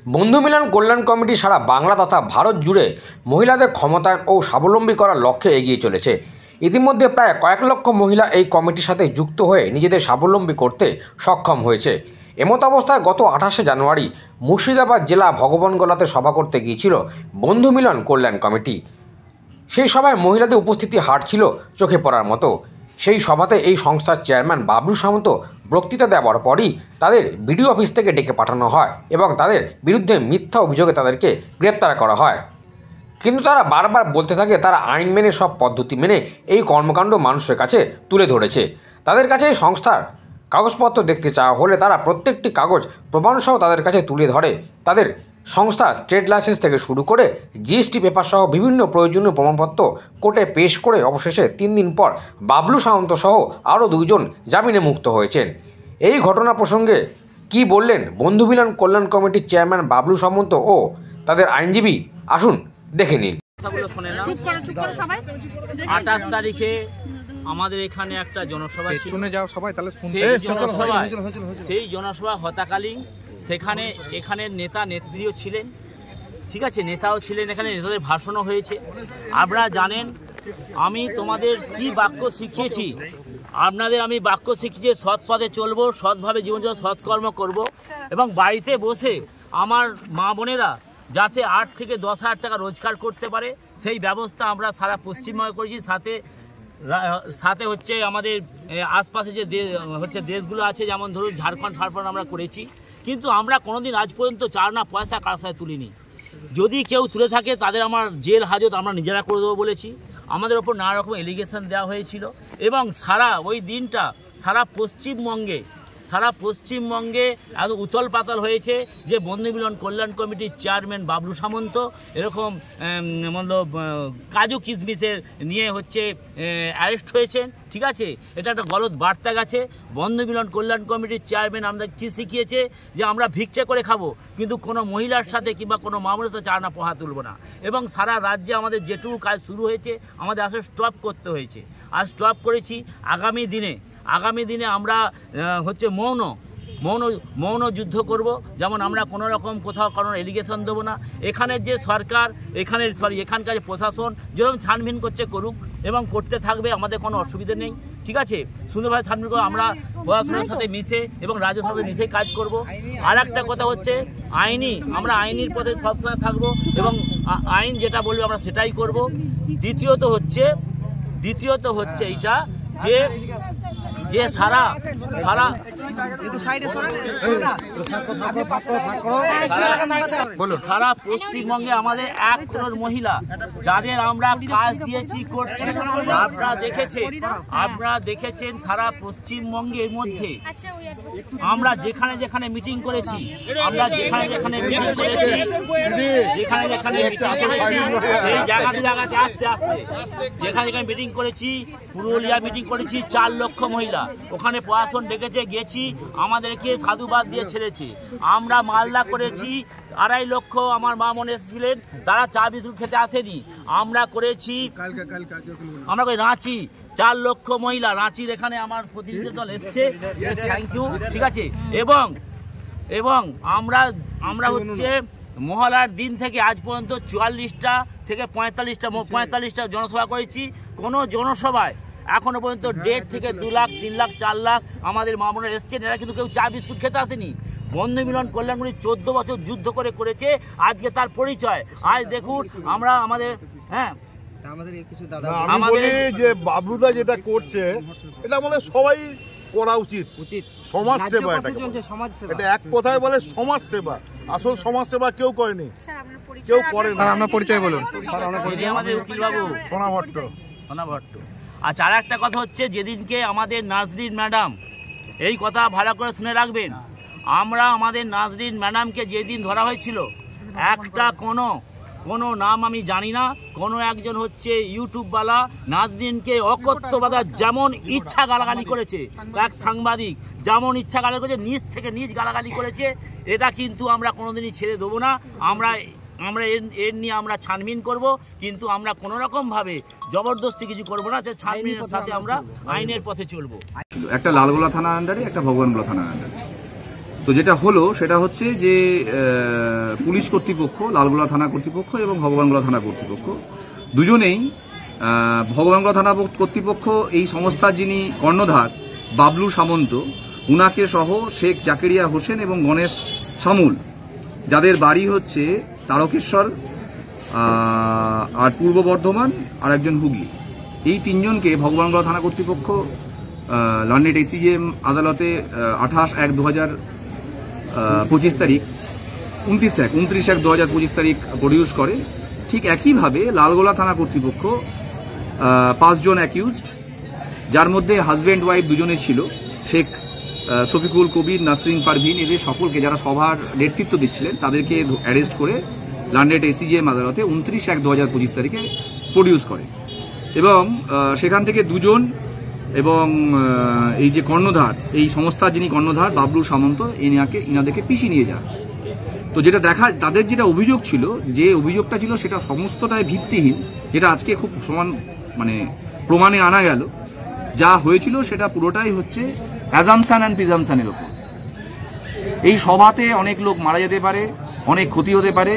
বন্ধু মিলন কল্যাণ কমিটি সারা বাংলা তথা ভারত জুড়ে মহিলাদের ক্ষমতায়ন ও স্বাবলম্বী করার লক্ষ্যে এগিয়ে চলেছে। ইতিমধ্যে প্রায় কয়েক লক্ষ মহিলা এই কমিটির সাথে যুক্ত হয়ে নিজেদের স্বাবলম্বী করতে সক্ষম হয়েছে। এমত অবস্থায় গত 28শে জানুয়ারি মুর্শিদাবাদ জেলা ভগবানগোলাতে সভা করতে গিয়েছিল বন্ধু মিলন কল্যাণ কমিটি। সেই সভায় মহিলাদের উপস্থিতি হার ছিল চোখে পড়ার মতো। সেই সভাতে এই সংস্থার চেয়ারম্যান বাবলু সামন্ত বক্তৃতা দেওয়ার পরই তাদের বিডিও অফিস থেকে ডেকে পাঠানো হয় এবং তাদের বিরুদ্ধে মিথ্যা অভিযোগে তাদেরকে গ্রেপ্তার করা হয়। কিন্তু তারা বারবার বলতে থাকে তারা আইন মেনে সব পদ্ধতি মেনে এই কর্মকাণ্ড মানুষের কাছে তুলে ধরেছে। তাদের কাছে এই সংস্থার কাগজপত্র দেখতে চাওয়া হলে তারা প্রত্যেকটি কাগজ প্রমাণসহ তাদের কাছে তুলে ধরে। তাদের সংস্থা ট্রেড লাইসেন্স থেকে শুরু করে জিএসটি পেপার সহ বিভিন্ন প্রয়োজনীয় প্রমাণপত্র কোর্টে পেশ করে অবশেষে 3 দিন পর বাবলু সামন্ত সহ আরও 2 জন জামিনে মুক্ত হয়েছেন। এই ঘটনা প্রসঙ্গে কি বললেন বন্ধু মিলন কল্যাণ কমিটির চেয়ারম্যান বাবলু সামন্ত ও তাদের আইনজীবী, আসুন দেখে নিন। 28 তারিখে আমাদের এখানে একটা জনসভা ছিল। সেই জনসভা হতাকালীন এখানে নেতা নেত্রীও ছিলেন, ঠিক আছে, নেতাও ছিলেন, এখানে নেতাদের ভাষণও হয়েছে। আপনারা জানেন আমি তোমাদের কি বাক্য শিখিয়েছি, আমি বাক্য শিখিয়ে সৎ পথে চলবো, সৎভাবে জীবনযাপন সৎকর্ম করব এবং বাড়িতে বসে আমার মা বোনেরা যাতে 8 থেকে 10,000 টাকা রোজগার করতে পারে সেই ব্যবস্থা আমরা সারা পশ্চিমবঙ্গে করেছি। সাথে হচ্ছে আমাদের আশপাশে যে দেশগুলো আছে, যেমন ধরুন ঝাড়খণ্ড আমরা করেছি। কিন্তু আমরা কোনোদিন আজ পর্যন্ত 4 আনা পয়সা কার সাথে তুলিনি। যদি কেউ তুলে থাকে তাদের আমার জেল হাজত আমরা নিজেরা করে দেবো বলেছি। আমাদের ওপর নানা রকম এলিগেশন দেওয়া হয়েছিল এবং ওই দিনটা সারা পশ্চিমবঙ্গে এত উতল পাতাল হয়েছে যে বন্ধু মিলন কল্যাণ কমিটির চেয়ারম্যান বাবলু সামন্ত এরকম কাজু কিশমিশের নিয়ে অ্যারেস্ট হয়েছেন, ঠিক আছে। এটা একটা গলত বার্তা গেছে। বন্ধু মিলন কল্যাণ কমিটির চেয়ারম্যান আমাদের কী শিখিয়েছে যে আমরা ভিক্ষে করে খাবো, কিন্তু কোনো মহিলার সাথে কিংবা কোনো মামলার সাথে 4 আনা পোহা তুলব না। এবং সারা রাজ্যে আমাদের যেটুকু কাজ শুরু হয়েছে আমাদের আসলে স্টপ করতে হয়েছে। আর স্টপ করেছি। আগামী দিনে আমরা মৌন যুদ্ধ করব। যেমন আমরা কোনো রকম কোথাও কোনো এলিগেশন দেবো না। এখানের যে সরকার এখানকার যে প্রশাসন যেরকম ছানবিন করুক এবং করতে থাকবে, আমাদের কোনো অসুবিধা নেই, ঠিক আছে। সুন্দরভাবে ছানবিন করবো, আমরা প্রশাসনের সাথে মিশে এবং রাজ্যের সাথে মিশে কাজ করব। আর একটা কথা হচ্ছে আমরা আইনের পথে সবসময় থাকবো এবং আইন যেটা বলবে আমরা সেটাই করব। দ্বিতীয়ত হচ্ছে এইটা যে সারা পশ্চিমবঙ্গে আমাদের 1 করোড় মহিলা যাদের আমরা কাজ দিয়েছি করছি। আপনারা দেখেছেন সারা পশ্চিমবঙ্গের মধ্যে আমরা যেখানে মিটিং করেছি, সেই জায়গাতে আস্তে যেখানে মিটিং করেছি, পুরুলিয়া মিটিং করেছি, 4 লক্ষ মহিলা ওখানে প্রশাসন ডেকেছে, গেছি, আমাদেরকে সাধুবাদ দিয়ে ছেড়েছে। আমরা মালদা করেছি, 2.5 লক্ষ আমার মা মনে এসেছিলেন, তারা চা বিস্কুট খেতে আসেনি। আমরা করেছি রাঁচি, 4 লক্ষ মহিলা রাঁচির, এখানে আমার প্রতিনিধি দল এসছে, থ্যাংক ইউ, ঠিক আছে। এবং আমরা মহলার দিন থেকে আজ পর্যন্ত 44টা থেকে 45টা জনসভা করেছি। কোনো জনসভায় এখনো পর্যন্ত 1.5 থেকে 2 লাখ 3 লাখ 4 লাখ আমাদের মা বোনেরা এসছেন। এরা কিন্তু কেউ চা বিস্কুট খেতে আসেনি। বন্ধু মিলন কল্যাণ কমিটি 14 বছর যুদ্ধ করেছে, আজকে তার পরিচয়। আজ দেখুন আমরা আমাদের যে বাবলুদা যেটা করছে এটা আমাদের সবাই করা উচিত। সমাজ সেবা, এটা এক কথায় বলে সমাজ সেবা। আসল সমাজ সেবা কেউ করেনি, কেউ করে না। আপনার পরিচয় বলুন। আমাদের উকিল বাবু সোনা ভট্ট। আচ্ছা, আর একটা কথা হচ্ছে, যেদিনকে আমাদের নাজরিন ম্যাডাম, এই কথা ভালো করে শুনে রাখবেন, আমরা আমাদের নাজরিন ম্যাডামকে যেদিন ধরা হয়েছিল, একটা কোনো নাম আমি জানি না, কোনো একজন ইউটিউবওয়ালা নাজরিনকে অকথ্যভাবে যেমন ইচ্ছা গালাগালি করেছে, এক সাংবাদিক যেমন ইচ্ছা গালাগালি করেছে, নিজ থেকে নিজ গালাগালি করেছে। এটা কিন্তু আমরা কোনোদিনই ছেড়ে দেবো না। আমরা এর নিয়ে আমরা ছানবিন করব, কিন্তু আমরা কোনো রকমভাবে জবরদস্তি কিছু করবো না। ছানবিনের সাথে আমরা আইনের পথে চলবো। একটা লালগোলা থানার আন্ডারে, একটা ভগবানগোলা থানার আন্ডারে। তো যেটা হলো সেটা হচ্ছে যে পুলিশ কর্তৃপক্ষ, লালগোলা থানা কর্তৃপক্ষ এবং ভগবানগোলা থানা কর্তৃপক্ষ দুজনেই, ভগবানগোলা থানা কর্তৃপক্ষ এই সংস্থার যিনি কর্ণধার বাবলু সামন্ত, উনাকে সহ শেখ জাকেরিয়া হোসেন এবং গণেশ সামুল, যাদের বাড়ি হচ্ছে তারকেশ্বর আর পূর্ব বর্ধমান আর একজন হুগলি, এই তিনজনকে ভগবানগোলা থানা কর্তৃপক্ষ লন্ডন এসিজিএম আদালতে 28/1/2025 তারিখ 29/1/2025 তারিখ প্রডিউস করে। ঠিক একইভাবে লালগোলা থানা কর্তৃপক্ষ 5 জন অ্যাকিউজড, যার মধ্যে হাজব্যান্ড ওয়াইফ দুজনে ছিল, শেখ শফিকুল কবির, নাসরিন পারভিন, এদের সকলকে যারা সভার নেতৃত্ব দিচ্ছিলেন তাদেরকে অ্যারেস্ট করে লন্ডন এসিজিএম আদালতে 29/1/2025 তারিখে প্রডিউস করে এবং সেখান থেকে দুজন এবং এই যে কর্ণধার, এই সংস্থার যিনি কর্ণধার বাবলু সামন্ত, ইনাদেরকে পিছিয়ে নিয়ে যান। তো যেটা দেখা, তাদের যেটা অভিযোগ ছিল, যে অভিযোগটা ছিল সেটা সমস্তটাই ভিত্তিহীন, যেটা আজকে খুব প্রমাণে আনা গেল। যা হয়েছিল সেটা পুরোটাই হচ্ছে অ্যাজাম্পশন অ্যান্ড প্রিজাম্পশনের ওপর। এই সভাতে অনেক লোক মারা যেতে পারে, অনেক ক্ষতি হতে পারে,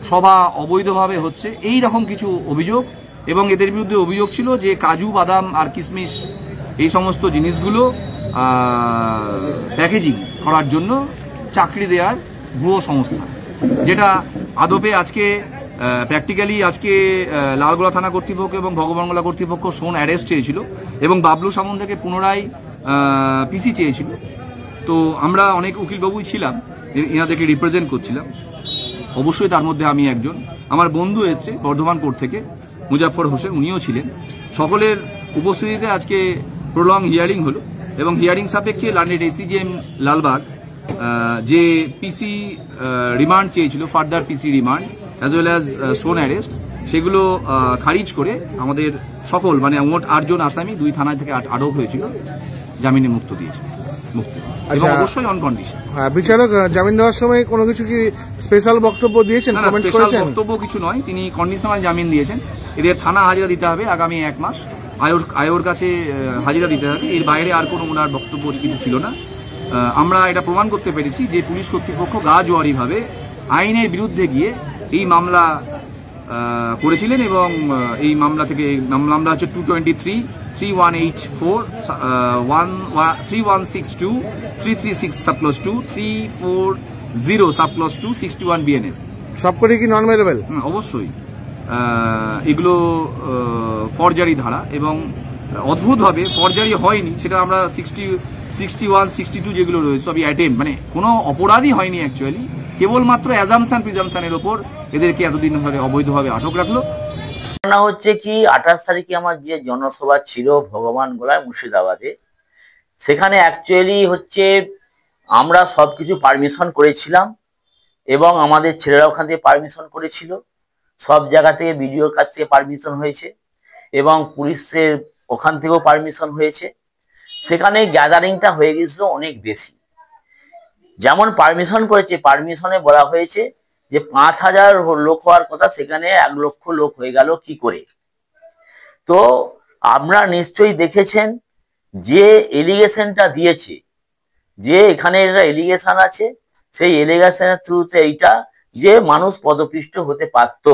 সভা অবৈধভাবে হচ্ছে, এই রকম কিছু অভিযোগ। এবং এদের বিরুদ্ধে অভিযোগ ছিল যে কাজু বাদাম আর কিশমিশ এই সমস্ত জিনিসগুলো প্যাকেজিং করার জন্য চাকরি দেওয়ার ভুয়ো সংস্থা, যেটা আদপে আজকে প্র্যাকটিক্যালি আজকে লালগোলা থানা কর্তৃপক্ষ এবং ভগবানগোলা কর্তৃপক্ষ অ্যারেস্ট চেয়েছিল এবং বাবলু সামন্তকে পুনরায় পিসি চেয়েছিল। তো আমরা অনেক উকিলবাবুই ছিলাম, এনাদেরকে রিপ্রেজেন্ট করছিলাম। অবশ্যই তার মধ্যে আমি একজন। আমার বন্ধু এসছে বর্ধমান কোর্ট থেকে, মুজাফর হোসেন, উনিও ছিলেন। সকলের উপস্থিতিতে আজকে প্রলং হিয়ারিং হলো এবং হিয়ারিং সাপেক্ষে লন্ডন এসিজিএম লালবাগ যে পিসি রিমান্ড চেয়েছিল, further PC remand as well as shown arrest, সেগুলো খারিজ করে আমাদের সকল মোট 8 জন আসামি 2 থানা থেকে আটক হয়েছিল, জামিনে মুক্ত দিয়েছে, এবং অবশ্যই অন কন্ডিশন। বিচারক জামিন দেওয়ার সময় কোনো কিছু কি স্পেশাল বক্তব্য দিয়েছেন? না, স্পেশাল বক্তব্য কিছু নয়, তিনি কন্ডিশনাল জামিন দিয়েছেন। এদের থানা হাজিরা দিতে হবে আগামী 1 মাস, আয়োর কাছে হাজিরা দিতে হবে, এর বাইরে আর কোনো ওনার বক্তব্য কিছু ছিল না। আমরা এটা প্রমাণ করতে পেরেছি যে পুলিশ কর্তৃপক্ষ গাজোয়ারিভাবে আইনের বিরুদ্ধে গিয়ে এই মামলা করেছিলেন এবং এই মামলা থেকে মামলা হচ্ছে 223, 3184, 3162, 336 সাবক্লজ 2, 340 সাবক্লজ 2, 61 BNS। সবকটি কি নন অ্যাভেলেবল? অবশ্যই এগুলো ফরজারি ধারা, এবং অদ্ভুতভাবে ফরজারি হয়নি, সেটা আমরা 61, 62 যেগুলো রয়েছে সবই অ্যাটেম্প, কোনো অপরাধই হয়নি অ্যাকচুয়ালি, কেবলমাত্র অ্যাজাম্পশন প্রিজাম্পশনের ওপর এদেরকে এতদিন ধরে অবৈধভাবে আটক রাখলো। হচ্ছে কি 28 তারিখে আমার যে জনসভা ছিল ভগবানগোলায় মুর্শিদাবাদে, সেখানে অ্যাকচুয়ালি হচ্ছে আমরা সবকিছু পারমিশন করেছিলাম এবং আমাদের ছেলেরা ওখান থেকে পারমিশন করেছিল, সব জায়গা থেকে বিডিওর কাছ থেকে পারমিশন হয়েছে এবং পুলিশের ওখান থেকেও পারমিশন হয়েছে। সেখানে গ্যাদারিংটা হয়ে গেছিল অনেক বেশি। যেমন পারমিশন করেছে, পারমিশনে বলা হয়েছে যে 5000 লোক হওয়ার কথা, সেখানে 1 লক্ষ লোক হয়ে গেল কি করে? তো আপনারা নিশ্চয়ই দেখেছেন যে এলিগেশনটা দিয়েছে, যে এখানে একটা এলিগেশন আছে, সেই এলিগেশনের থ্রুতে এইটা যে মানুষ পদপিষ্ট হতে পারত।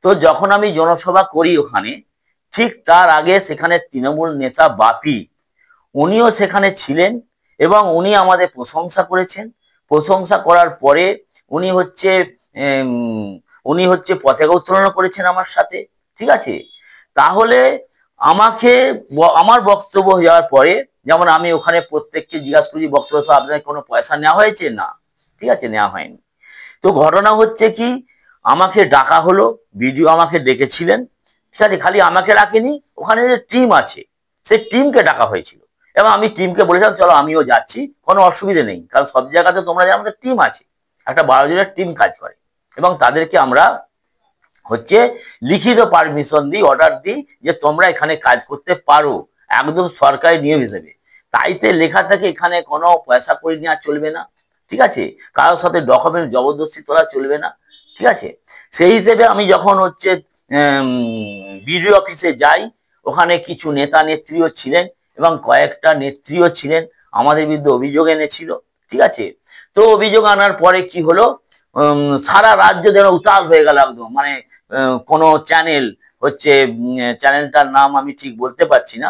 তো যখন আমি জনসভা করি ওখানে, ঠিক তার আগে সেখানে তৃণমূল নেতা বাপি, উনিও সেখানে ছিলেন এবং উনি আমাদের প্রশংসা করেছেন। প্রশংসা করার পরে উনি হচ্ছে পতাকা উত্তোলন করেছেন আমার সাথে, ঠিক আছে। তাহলে আমার বক্তব্য যাওয়ার পরে, যেমন আমি ওখানে প্রত্যেককে জিজ্ঞাসা করি বক্তব্য আপনাদের কোনো পয়সা নেওয়া হয়েছে? না, ঠিক আছে, নেওয়া হয়নি। তো ঘটনা হচ্ছে কি, আমাকে ডাকা হলো, বিডিও আমাকে ডেকেছিলেন, ঠিক আছে, খালি আমাকে রাখেনি, ওখানে যে টিম আছে সেই টিমকে ডাকা হয়েছিল এবং আমি টিমকে বলেছিলাম চলো আমিও যাচ্ছি, কোনো অসুবিধে নেই, কারণ সব জায়গাতে তোমরা জানো আমাদের টিম আছে, একটা 12 জনের টিম কাজ করে এবং তাদেরকে আমরা হচ্ছে লিখিত পারমিশন দিই, অর্ডার দিই যে তোমরা এখানে কাজ করতে পারো, একদম সরকারি নিয়ম হিসেবে। তাইতে লেখা থাকে এখানে কোনো পয়সা করে নেওয়া চলবে না, ঠিক আছে, কারোর সাথে ডকুমেন্ট জবরদস্তি তোলা চলবে না, ঠিক আছে। সেই হিসেবে আমি যখন হচ্ছে বিডিও অফিসে যাই, ওখানে কিছু নেতা নেত্রীও ছিলেন এবং কয়েকটা নেত্রীও ছিলেন, আমাদের বিরুদ্ধে অভিযোগ এনেছিল, ঠিক আছে। তো অভিযোগ আনার পরে কি হলো, সারা রাজ্য যেন উতাল হয়ে গেল একদম, মানে কোনো চ্যানেল হচ্ছে, চ্যানেলটার নাম আমি ঠিক বলতে পারছি না,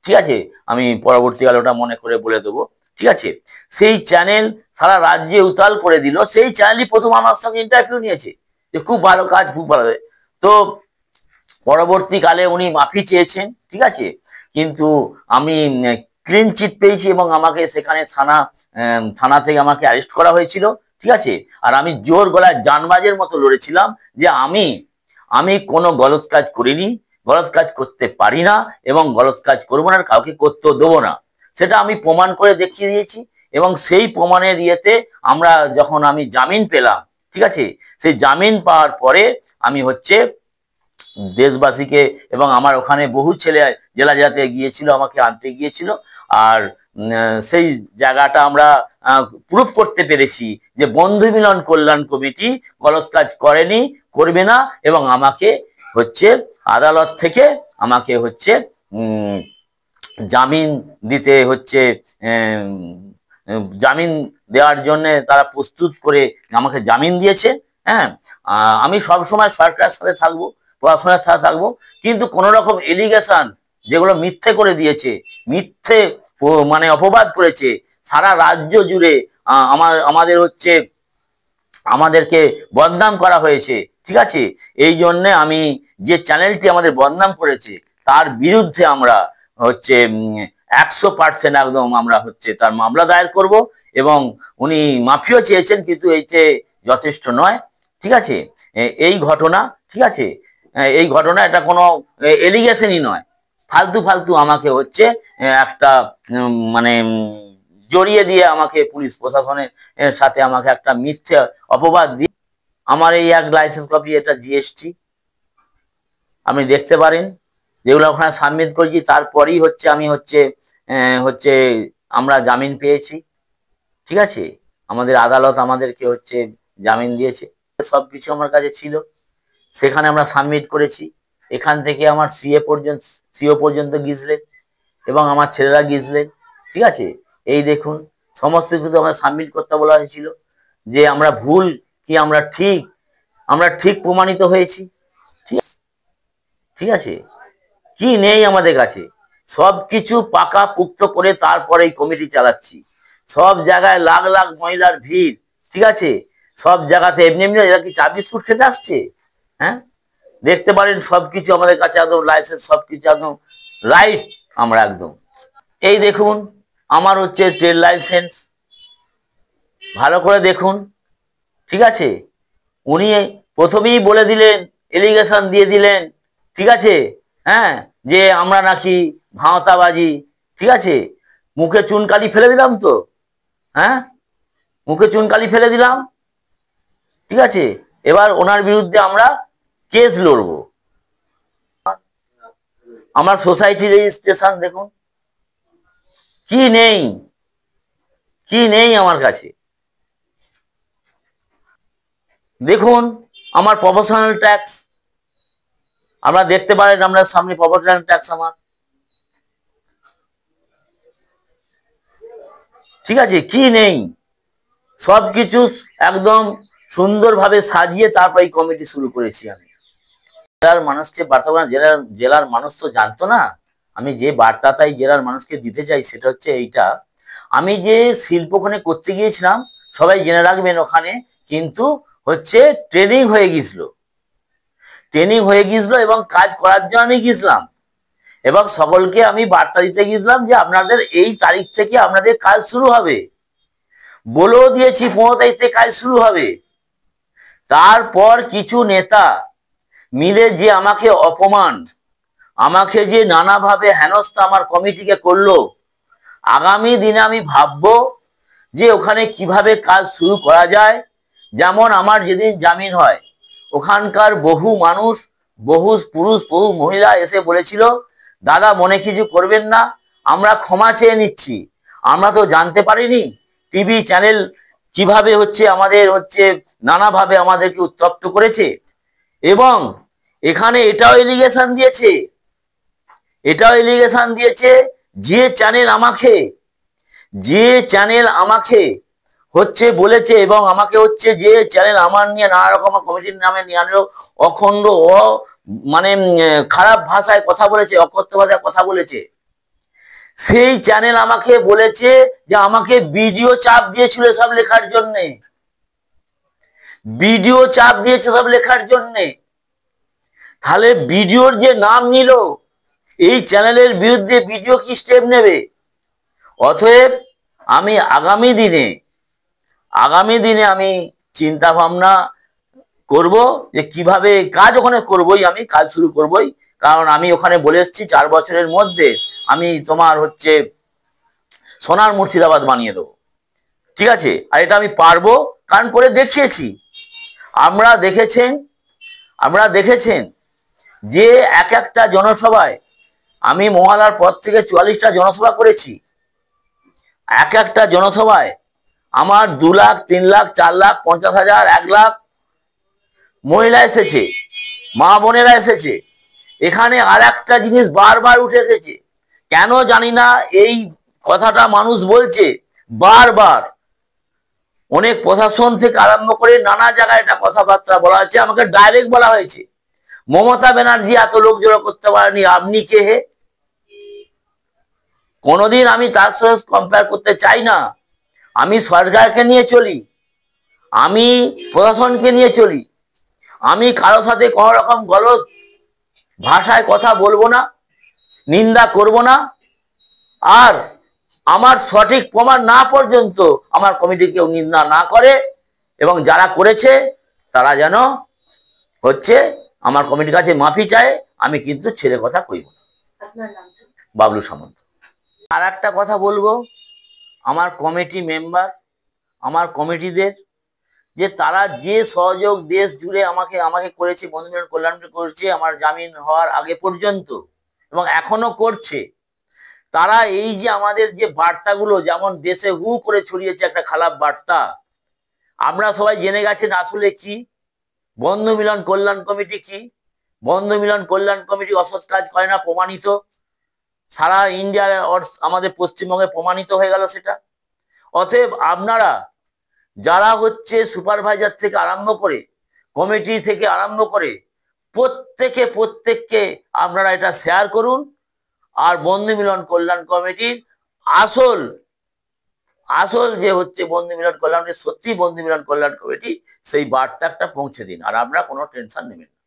ঠিক আছে, আমি পরবর্তীকালে ওটা মনে করে বলে দেবো, ঠিক আছে। সেই চ্যানেল সারা রাজ্যে উতাল করে দিল, সেই চ্যানেলই প্রথম আমার সঙ্গে ইন্টারভিউ নিয়েছে যে খুব ভালো কাজ, খুব ভালো। তো পরবর্তীকালে উনি মাফি চেয়েছেন, ঠিক আছে, কিন্তু আমি ক্লিন চিট পেয়েছি এবং আমাকে সেখানে থানা থেকে আমাকে অ্যারেস্ট করা হয়েছিল, ঠিক আছে। আর আমি জোর গলায় জানবাজের মতো লড়েছিলাম যে আমি কোনো গলত কাজ করিনি, গলত কাজ করতে পারি না এবং গলত কাজ করবো না, কাউকে করতেও দেবো না, সেটা আমি প্রমাণ করে দেখিয়ে দিয়েছি। এবং সেই প্রমাণের ইয়েতে যখন আমি জামিন পেলাম, ঠিক আছে, সেই জামিন পাওয়ার পরে আমি হচ্ছে দেশবাসীকে, এবং আমার ওখানে বহু ছেলে জেলা জেলাতে গিয়েছিল, আমাকে আনতে গিয়েছিল, আর সেই জায়গাটা আমরা প্রুফ করতে পেরেছি যে বন্ধু মিলন কল্যাণ কমিটি গলত কাজ করেনি, করবে না, এবং আমাকে হচ্ছে আদালত থেকে আমাকে হচ্ছে জামিন দিতে হচ্ছে, জামিন দেওয়ার জন্য তারা প্রস্তুত করে আমাকে জামিন দিয়েছে। হ্যাঁ, আমি সবসময় সরকারের সাথে থাকবো, পড়াশোনার সাথে থাকবো, কিন্তু কোন রকম এলিগেশন যেগুলো মিথ্যে করে দিয়েছে, মিথ্যে মানে অপবাদ করেছে, সারা রাজ্য জুড়ে আমাদেরকে বদনাম করা হয়েছে, ঠিক আছে। এই জন্য আমি যে চ্যানেলটি আমাদের বদনাম করেছে তার বিরুদ্ধে আমরা হচ্ছে 100% একদম আমরা হচ্ছে তার মামলা দায়ের করব, এবং উনি মাফিও চেয়েছেন কিন্তু এইতে যথেষ্ট নয়, ঠিক আছে। এই ঘটনা, ঠিক আছে, এই ঘটনা এটা কোনো এলিগেশনই নয়, ফালতু আমাকে হচ্ছে একটা মানে জড়িয়ে দিয়ে আমাকে পুলিশ প্রশাসনের সাথে আমাকে একটা মিথ্যে অপবাদ দিয়ে, আমার এই এক লাইসেন্স কপি, এটা জিএসটি আপনি দেখতে পারেন, যেগুলো ওখানে সাবমিট করেছি, তারপরেই হচ্ছে আমি হচ্ছে আমরা জামিন পেয়েছি, ঠিক আছে। আমাদের আদালত আমাদেরকে হচ্ছে জামিন দিয়েছে, সবকিছু আমার কাছে ছিল, সেখানে আমরা সাবমিট করেছি। এখান থেকে আমার সিও পর্যন্ত গিয়েছিলেন এবং আমার ছেলেরা গিয়েছিলেন, ঠিক আছে। এই দেখুন সমস্ত কিছু আমরা সাবমিট করতে বলা হয়েছিল, যে আমরা ভুল কি আমরা ঠিক প্রমাণিত হয়েছি, ঠিক আছে। কি নেই আমাদের কাছে, সব কিছু পাকা পুক্ত করে তারপরে এই কমিটি চালাচ্ছি। সব জায়গায় লাখ লাখ মহিলার ভিড়, ঠিক আছে, সব জায়গাতে এমনি এরা কি চা বিস্কুট খেতে আসছে? হ্যাঁ, দেখতে পারেন সবকিছু আমাদের কাছে একদম লাইসেন্স, সবকিছু একদম রাইট, আমরা একদম। এই দেখুন আমার হচ্ছে ট্রেড লাইসেন্স, ভালো করে দেখুন, ঠিক আছে। উনি প্রথমেই বলে দিলেন, এলিগেশন দিয়ে দিলেন, ঠিক আছে, হ্যাঁ, যে আমরা নাকি ভাঁওতাবাজি, ঠিক আছে। মুখে চুনকালি ফেলে দিলাম তো, হ্যাঁ, মুখে চুনকালি ফেলে দিলাম, ঠিক আছে। এবার ওনার বিরুদ্ধে আমরা কেস লড়বো। আমার সোসাইটি রেজিস্ট্রেশন দেখুন, কি নেই আমার কাছে। দেখুন আমার প্রফেশনাল ট্যাক্স, আমরা দেখতে পারেন, আমরা সামনে প্রফেশনাল ট্যাক্স আমার, ঠিক আছে। কি নেই, সবকিছু একদম সুন্দরভাবে সাজিয়ে তারপর এই কমিটি শুরু করেছি আমি। জেলার মানুষকে বার্তা, জেলার মানুষ তো জানতো না, আমি যে বার্তাটাই জেলার মানুষকে দিতে চাই সেটা হচ্ছে এইটা, আমি যে শিল্পখানে করতে গিয়েছিলাম সবাই জেনে রাখবেন, ওখানে কিন্তু হচ্ছে ট্রেনিং হয়ে গিয়েছিল এবং কাজ করার জন্য আমি গিয়েছিলাম, এবং সকলকে আমি বার্তা দিতে গিয়েছিলাম যে আপনাদের এই তারিখ থেকে আপনাদের কাজ শুরু হবে, বলেও দিয়েছি 15 তারিখ থেকে কাজ শুরু হবে। তারপর কিছু নেতা মিলে যে আমাকে অপমান, আমাকে যে নানাভাবে হেনস্থা আমার কমিটিকে করলো, আগামী দিনে আমি ভাববো যে ওখানে কিভাবে কাজ শুরু করা যায়। যেমন আমার যেদিন জামিন হয়, ওখানকার বহু মানুষ, বহু পুরুষ, বহু মহিলা এসে বলেছিল, দাদা মনে কিছু করবেন না, আমরা ক্ষমা চেয়ে নিচ্ছি, আমরা তো জানতে পারিনি টিভি চ্যানেল কিভাবে হচ্ছে আমাদের হচ্ছে নানাভাবে আমাদেরকে উত্তপ্ত করেছে। এবং এখানে এটাও এলিগেশন দিয়েছে যে চ্যানেল আমাকে হচ্ছে বলেছে, এবং আমাকে হচ্ছে যে চ্যানেল আমার নিয়ে নানা রকম কমিটির নামে নিয়ে আনলো, অখণ্ড মানে খারাপ ভাষায় কথা বলেছে, অকথ্য ভাষায় কথা বলেছে, সেই চ্যানেল আমাকে বলেছে যে আমাকে ভিডিও চাপ দিয়েছিল সব লেখার জন্যে, ভিডিও চাপ দিয়েছে সব লেখার জন্যে। তাহলে ভিডিওর যে নাম নিল, এই চ্যানেলের বিরুদ্ধে ভিডিও কি স্টেপ নেবে? অতএব আমি আগামী দিনে আমি চিন্তা ভাবনা করব যে কিভাবে কাজ, ওখানে করবই, আমি কাজ শুরু করবই। কারণ আমি ওখানে বলে এসেছি 4 বছরের মধ্যে আমি তোমার হচ্ছে সোনার মুর্শিদাবাদ বানিয়ে দেবো, ঠিক আছে? আর এটা আমি পারবো, কারণ করে দেখিয়েছি। আমরা দেখেছেন যে এক একটা জনসভায়, আমি মহালার পর থেকে 44টা জনসভা করেছি, এক একটা জনসভায় আমার 2 লাখ, 3 লাখ, 4 লাখ, 50,000, 1 লাখ মহিলা এসেছে, মা বোনেরা এসেছে। এখানে আর একটা জিনিস বারবার উঠে এসেছে, কেন জানি না এই কথাটা মানুষ বলছে বারবার, অনেক প্রশাসন থেকে আরম্ভ করে নানা জায়গায় এটা কথাবার্তা বলা হয়েছে, আমাকে ডাইরেক্ট বলা হয়েছে মমতা ব্যানার্জি এত লোক জড়ো করতে পারেনি, আপনি কে হে? কোনোদিন আমি তার সাথে কম্পেয়ার করতে চাই না। আমি সরকারকে নিয়ে চলি, আমি প্রশাসনকে নিয়ে চলি, আমি কারো সাথে কোনো রকম গলত ভাষায় কথা বলবো না, নিন্দা করব না। আর আমার সঠিক প্রমাণ না পর্যন্ত আমার কমিটি কেউ নিন্দা না করে, এবং যারা করেছে তারা যেন হচ্ছে আমার কমিটির কাছে মাফি চায়, আমি কিন্তু ছেড়ে কথা কইব না। বাবলু সামন্ত। আর একটা কথা বলবো, আমার কমিটি মেম্বার, আমার কমিটিদের, যে তারা যে সহযোগ দেশ জুড়ে আমাকে করেছে, বন্ধু মিলন কল্যাণ করেছে আমার জামিন হওয়ার আগে পর্যন্ত, এবং এখনো করছে, তারা এই যে আমাদের যে বার্তাগুলো যেমন দেশে হু করে ছড়িয়েছে একটা খারাপ বার্তা, আমরা সবাই জেনে গেছেন আসলে কি বন্ধু মিলন কল্যাণ কমিটি কি। বন্ধু মিলন কল্যাণ কমিটি অসৎ কাজ করে না, প্রমাণিত, সারা ইন্ডিয়ার আমাদের পশ্চিমবঙ্গে প্রমাণিত হয়ে গেল সেটা। অতএব আপনারা যারা হচ্ছে সুপারভাইজার থেকে আরম্ভ করে, কমিটি থেকে আরম্ভ করে, প্রত্যেককে আপনারা এটা শেয়ার করুন। আর বন্ধু মিলন কল্যাণ কমিটির আসল যে হচ্ছে বন্ধু মিলন কল্যাণ, সত্যি বন্ধু মিলন কল্যাণ কমিটি, সেই বার্তা একটা পৌঁছে দিন, আর আপনারা কোনো টেনশন নেবেন না।